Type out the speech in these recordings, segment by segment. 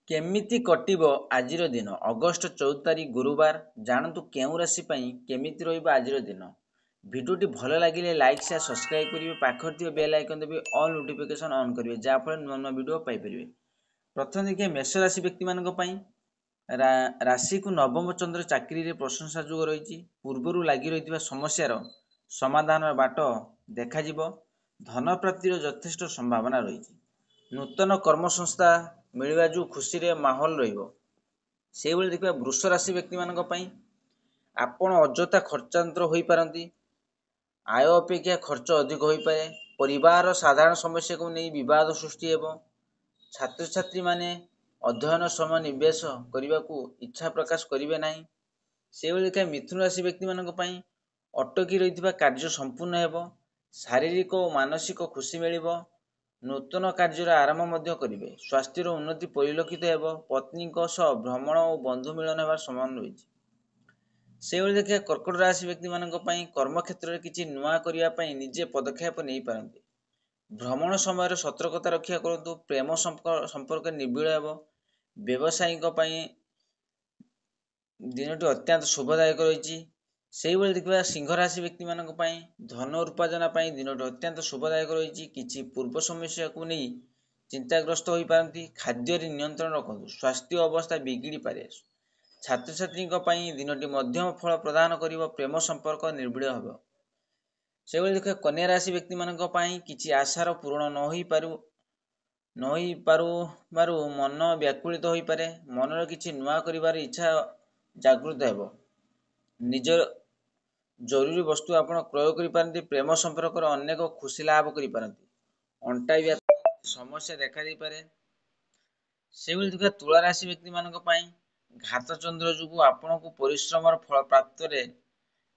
କେମିତି କଟିବ ଆଜିର ଦିନ? ଅଗଷ୍ଟ 14 ତାରିଖ ଗୁରୁବାର। ଜାଣନ୍ତୁ କେଉଁ ରାଶି ପାଇଁ କେମିତି ରହିବ ଆଜିର ଦିନ। ଭିଡ଼ିଓଟି ଭଲ ଲାଗିଲେ ଲାଇକ୍ ସେୟାର ସବସ୍କ୍ରାଇବ୍ କରିବେ। ପାଖରେ ଥିବା ବେଲ୍ ଆଇକନ୍ ଦେବେ, ଅଲ୍ ନୋଟିଫିକେସନ୍ ଅନ୍ କରିବେ, ଯାହାଫଳରେ ନୂଆ ନୂଆ ଭିଡ଼ିଓ ପାଇପାରିବେ। ପ୍ରଥମେ ଦେଖିବା ମେଷ ରାଶି ବ୍ୟକ୍ତିମାନଙ୍କ ପାଇଁ। ରାଶିକୁ ନବମ ଚନ୍ଦ୍ର ଚାକିରିରେ ପ୍ରଶଂସା ଯୋଗ ରହିଛି। ପୂର୍ବରୁ ଲାଗି ରହିଥିବା ସମସ୍ୟାର ସମାଧାନର ବାଟ ଦେଖାଯିବ। ଧନ ପ୍ରାପ୍ତିର ଯଥେଷ୍ଟ ସମ୍ଭାବନା ରହିଛି। ନୂତନ କର୍ମସଂସ୍ଥା ମିଳିବା ଯୋଗୁଁ ଖୁସିରେ ମାହୋଲ ରହିବ। ସେଇଭଳି ଦେଖିବା ବୃଷ ରାଶି ବ୍ୟକ୍ତିମାନଙ୍କ ପାଇଁ ଆପଣ ଅଯଥା ଖର୍ଚ୍ଚାନ୍ତର ହୋଇପାରନ୍ତି। ଆୟ ଅପେକ୍ଷା ଖର୍ଚ୍ଚ ଅଧିକ ହୋଇପାରେ। ପରିବାରର ସାଧାରଣ ସମସ୍ୟାକୁ ନେଇ ବିବାଦ ସୃଷ୍ଟି ହେବ। ଛାତ୍ରଛାତ୍ରୀମାନେ ଅଧ୍ୟୟନ ସମୟ ନିବେଶ କରିବାକୁ ଇଚ୍ଛା ପ୍ରକାଶ କରିବେ ନାହିଁ। ସେଇଭଳି ଦେଖିବା ମିଥୁନ ରାଶି ବ୍ୟକ୍ତିମାନଙ୍କ ପାଇଁ ଅଟକି ରହିଥିବା କାର୍ଯ୍ୟ ସମ୍ପୂର୍ଣ୍ଣ ହେବ। ଶାରୀରିକ ଓ ମାନସିକ ଖୁସି ମିଳିବ। ନୂତନ କାର୍ଯ୍ୟର ଆରମ୍ଭ ମଧ୍ୟ କରିବେ। ସ୍ୱାସ୍ଥ୍ୟର ଉନ୍ନତି ପରିଲକ୍ଷିତ ହେବ। ପତ୍ନୀଙ୍କ ସହ ଭ୍ରମଣ ଓ ବନ୍ଧୁ ମିଳନ ହେବାର ସମ୍ଭାବନା ରହିଛି। ସେଇଭଳି ଦେଖିବା କର୍କଟ ରାଶି ବ୍ୟକ୍ତିମାନଙ୍କ ପାଇଁ କର୍ମକ୍ଷେତ୍ରରେ କିଛି ନୂଆ କରିବା ପାଇଁ ନିଜେ ପଦକ୍ଷେପ ନେଇପାରନ୍ତି। ଭ୍ରମଣ ସମୟରେ ସତର୍କତା ରକ୍ଷା କରନ୍ତୁ। ପ୍ରେମ ସମ୍ପର୍କ ନିବିଡ଼ ହେବ। ବ୍ୟବସାୟୀଙ୍କ ପାଇଁ ଦିନଟି ଅତ୍ୟନ୍ତ ଶୁଭଦାୟକ ରହିଛି। ସେଇଭଳି ଦେଖିବା ସିଂହ ରାଶି ବ୍ୟକ୍ତିମାନଙ୍କ ପାଇଁ ଧନ ଉପାର୍ଜନ ପାଇଁ ଦିନଟି ଅତ୍ୟନ୍ତ ଶୁଭଦାୟକ ରହିଛି। କିଛି ପୂର୍ବ ସମସ୍ୟାକୁ ନେଇ ଚିନ୍ତାଗ୍ରସ୍ତ ହୋଇପାରନ୍ତି। ଖାଦ୍ୟରେ ନିୟନ୍ତ୍ରଣ ରଖନ୍ତୁ। ସ୍ୱାସ୍ଥ୍ୟ ଅବସ୍ଥା ବିଗିଡ଼ିପାରେ। ଛାତ୍ରଛାତ୍ରୀଙ୍କ ପାଇଁ ଦିନଟି ମଧ୍ୟମ ଫଳ ପ୍ରଦାନ କରିବ। ପ୍ରେମ ସମ୍ପର୍କ ନିବିଡ଼ ହେବ। ସେଭଳି ଦେଖିବା କନ୍ୟା ରାଶି ବ୍ୟକ୍ତିମାନଙ୍କ ପାଇଁ କିଛି ଆଶାର ପୂରଣ ନ ହୋଇପାରୁବାରୁ ମନ ବ୍ୟାକୁଳିତ ହୋଇପାରେ। ମନରେ କିଛି ନୂଆ କରିବାର ଇଚ୍ଛା ଜାଗୃତ ହେବ। ନିଜ ଜରୁରୀ ବସ୍ତୁ ଆପଣ କ୍ରୟ କରିପାରନ୍ତି। ପ୍ରେମ ସମ୍ପର୍କରେ ଅନେକ ଖୁସି ଲାଭ କରିପାରନ୍ତି। ଅଣ୍ଟା ସମସ୍ୟା ଦେଖାଦେଇପାରେ। ସେଭଳି ଦେଖିବା ତୁଳା ରାଶି ବ୍ୟକ୍ତିମାନଙ୍କ ପାଇଁ ଘାତ ଚନ୍ଦ୍ର ଯୋଗୁଁ ଆପଣଙ୍କୁ ପରିଶ୍ରମର ଫଳ ପ୍ରାପ୍ତରେ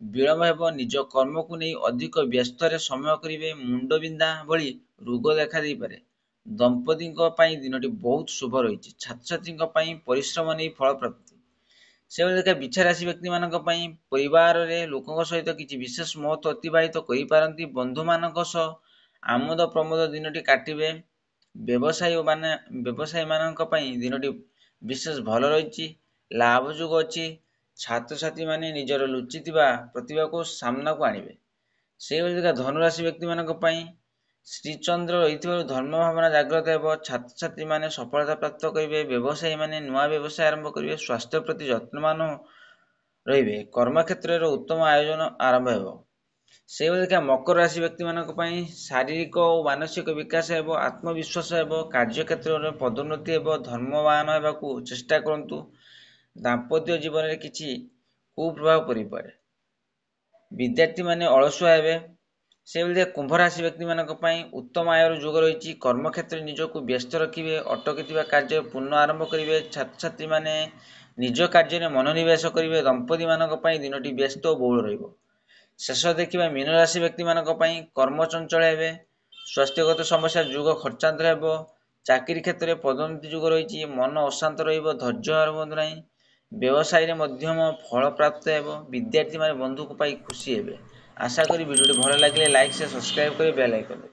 ବିଳମ୍ବ ହେବ। ନିଜ କର୍ମକୁ ନେଇ ଅଧିକ ବ୍ୟସ୍ତରେ ସମୟ କରିବେ। ମୁଣ୍ଡବିନ୍ଧା ଭଳି ରୋଗ ଦେଖାଦେଇପାରେ। ଦମ୍ପତିଙ୍କ ପାଇଁ ଦିନଟି ବହୁତ ଶୁଭ ରହିଛି। ଛାତ୍ରଛାତ୍ରୀଙ୍କ ପାଇଁ ପରିଶ୍ରମ ନେଇ ଫଳ ପ୍ରାପ୍ତି। ସେଭଳି ଦେଖିବା ବିଛା ରାଶି ବ୍ୟକ୍ତିମାନଙ୍କ ପାଇଁ ପରିବାରରେ ଲୋକଙ୍କ ସହିତ କିଛି ବିଶେଷ ମୁହୂର୍ତ୍ତ ଅତିବାହିତ କରିପାରନ୍ତି। ବନ୍ଧୁମାନଙ୍କ ସହ ଆମୋଦ ପ୍ରମୋଦ ଦିନଟି କାଟିବେ। ବ୍ୟବସାୟୀମାନଙ୍କ ପାଇଁ ଦିନଟି ବିଶେଷ ଭଲ ରହିଛି। ଲାଭ ଯୋଗ ଅଛି। ଛାତ୍ରଛାତ୍ରୀମାନେ ନିଜର ଲୁଚିଥିବା ପ୍ରତିଭାକୁ ସାମ୍ନାକୁ ଆଣିବେ। ସେଇଭଳି ଦେଖିବା ଧନୁରାଶି ବ୍ୟକ୍ତିମାନଙ୍କ ପାଇଁ ଶ୍ରୀଚନ୍ଦ୍ର ରହିଥିବାରୁ ଧର୍ମ ଭାବନା ଜାଗ୍ରତ ହେବ। ଛାତ୍ରଛାତ୍ରୀମାନେ ସଫଳତା ପ୍ରାପ୍ତ କରିବେ। ବ୍ୟବସାୟୀମାନେ ନୂଆ ବ୍ୟବସାୟ ଆରମ୍ଭ କରିବେ। ସ୍ୱାସ୍ଥ୍ୟ ପ୍ରତି ଯତ୍ନବାନ ରହିବେ। କର୍ମକ୍ଷେତ୍ରରେ ଉତ୍ତମ ଆୟୋଜନ ଆରମ୍ଭ ହେବ। ସେଇଭଳି ଦେଖିବା ମକର ରାଶି ବ୍ୟକ୍ତିମାନଙ୍କ ପାଇଁ ଶାରୀରିକ ଓ ମାନସିକ ବିକାଶ ହେବ। ଆତ୍ମବିଶ୍ୱାସ ହେବ। କାର୍ଯ୍ୟକ୍ଷେତ୍ରରେ ପଦୋନ୍ନତି ହେବ। ଧର୍ମବାନ ହେବାକୁ ଚେଷ୍ଟା କରନ୍ତୁ। ଦାମ୍ପତ୍ୟ ଜୀବନରେ କିଛି କୁପ୍ରଭାବ ପଡ଼ିପାରେ। ବିଦ୍ୟାର୍ଥୀମାନେ ଅଳସୁଆ ହେବେ। ସେଇଭଳି କୁମ୍ଭ ରାଶି ବ୍ୟକ୍ତିମାନଙ୍କ ପାଇଁ ଉତ୍ତମ ଆୟର ଯୋଗ ରହିଛି। କର୍ମକ୍ଷେତ୍ରରେ ନିଜକୁ ବ୍ୟସ୍ତ ରଖିବେ। ଅଟକିଥିବା କାର୍ଯ୍ୟ ପୁନଃ ଆରମ୍ଭ କରିବେ। ଛାତ୍ରଛାତ୍ରୀମାନେ ନିଜ କାର୍ଯ୍ୟରେ ମନୋନିବେଶ କରିବେ। ଦମ୍ପତିମାନଙ୍କ ପାଇଁ ଦିନଟି ବ୍ୟସ୍ତ ଓ ବହୁଳ ରହିବ। ଶେଷ ଦେଖିବା ମୀନ ରାଶି ବ୍ୟକ୍ତିମାନଙ୍କ ପାଇଁ କର୍ମ ଚଞ୍ଚଳ ହେବେ। ସ୍ୱାସ୍ଥ୍ୟଗତ ସମସ୍ୟା ଯୋଗ ଖର୍ଚ୍ଚାନ୍ତର ହେବ। ଚାକିରି କ୍ଷେତ୍ରରେ ପଦୋନ୍ନତି ଯୋଗ ରହିଛି। ମନ ଅଶାନ୍ତ ରହିବ। ଧୈର୍ଯ୍ୟ ହାରନ୍ତୁ ନାହିଁ। ବ୍ୟବସାୟୀରେ ମଧ୍ୟମ ଫଳ ପ୍ରାପ୍ତ ହେବ। ବିଦ୍ୟାର୍ଥୀମାନେ ବନ୍ଧୁଙ୍କୁ ପାଇ ଖୁସି ହେବେ। ଆଶା କରି ଭିଡ଼ିଓଟି ଭଲ ଲାଗିଲେ ଲାଇକ୍ ସେୟାର ସବସ୍କ୍ରାଇବ୍ କରି ବେଲ୍ ଆଇକନ୍